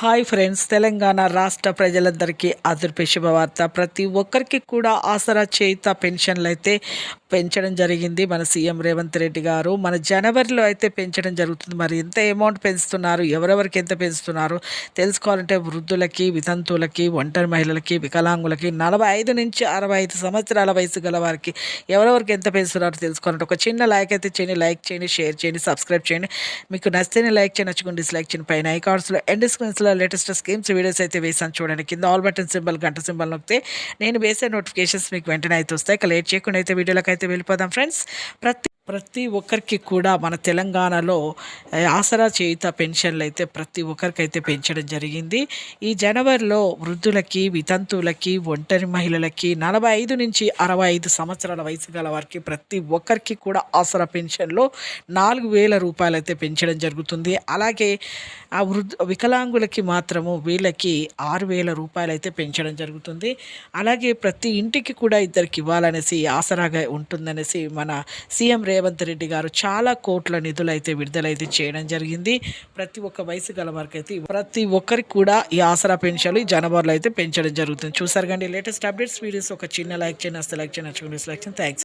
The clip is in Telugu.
హాయ్ ఫ్రెండ్స్, తెలంగాణ రాష్ట్ర ప్రజలందరికీ అదృప శుభవార్త. ప్రతి ఒక్కరికి కూడా ఆసరా చేయుత పెన్షన్లు అయితే పెంచడం జరిగింది మన సీఎం రేవంత్ రెడ్డి గారు. మన జనవరిలో అయితే పెంచడం జరుగుతుంది. మరి ఎంత అమౌంట్ పెంచుతున్నారు, ఎవరెవరికి ఎంత పెంచుతున్నారు తెలుసుకోవాలంటే వృద్ధులకి, వితంతువులకి, ఒంటరి మహిళలకి, వికలాంగులకి, 45 నుంచి 65 సంవత్సరాల వయసు గల వారికి ఎవరెవరికి ఎంత పెంచుతున్నారో తెలుసుకోవాలంటే ఒక చిన్న లైక్ అయితే చేయండి. లైక్ చేయండి, షేర్ చేయండి, సబ్స్క్రైబ్ చేయండి. మీకు నచ్చితేనే లైక్ చేయండి, నచ్చుకుని డిస్లైక్ చేయండి. పైన ఐకార్డ్స్లో ఎండ్ స్క్రీన్స్లో లేటెస్ట్ స్కీమ్స్ వీడియోస్ అయితే వేసాను చూడండి. కింద ఆల్ బటన్ సింబల్, గంట సింబల్ నొక్కితే నేను వేసే నోటిఫికేషన్స్ మీకు వెంటనే అయితే వస్తాయి. ఇక లేట్ చేయకుండా అయితే వీడియోలోకి అయితే వెళ్ళిపోదాం ఫ్రెండ్స్. ప్రతి ఒక్కరికి కూడా మన తెలంగాణలో ఆసరా చేయుత పెన్షన్లు అయితే ప్రతి ఒక్కరికైతే పెంచడం జరిగింది. ఈ జనవరిలో వృద్ధులకి, వితంతువులకి, ఒంటరి మహిళలకి, 45 నుంచి 65 సంవత్సరాల వయసు గల వారికి ప్రతి ఒక్కరికి కూడా ఆసరా పెన్షన్లో 4,000 రూపాయలు అయితే పెంచడం జరుగుతుంది. అలాగే ఆ వికలాంగులకి మాత్రము వీళ్ళకి 6,000 రూపాయలు అయితే పెంచడం జరుగుతుంది. అలాగే ప్రతి ఇంటికి కూడా ఇద్దరికి ఇవ్వాలనేసి ఆసరాగా ఉంటుందనేసి మన సీఎం రేవంత్ రెడ్డి గారు చాలా కోట్ల నిధులు అయితే విడుదలైతే చేయడం జరిగింది. ప్రతి ఒక్క వయసు గల వారికి అయితే ప్రతి ఒక్కరికి కూడా ఈ ఆసరా పెన్షన్లు ఈ జనవరిలో అయితే పెంచడం జరుగుతుంది. చూసారు కానీ లేటెస్ట్ అప్డేట్స్ వీడియోస్ ఒక చిన్న లైక్ చేయండి, లైక్ చేయండి, థ్యాంక్స్.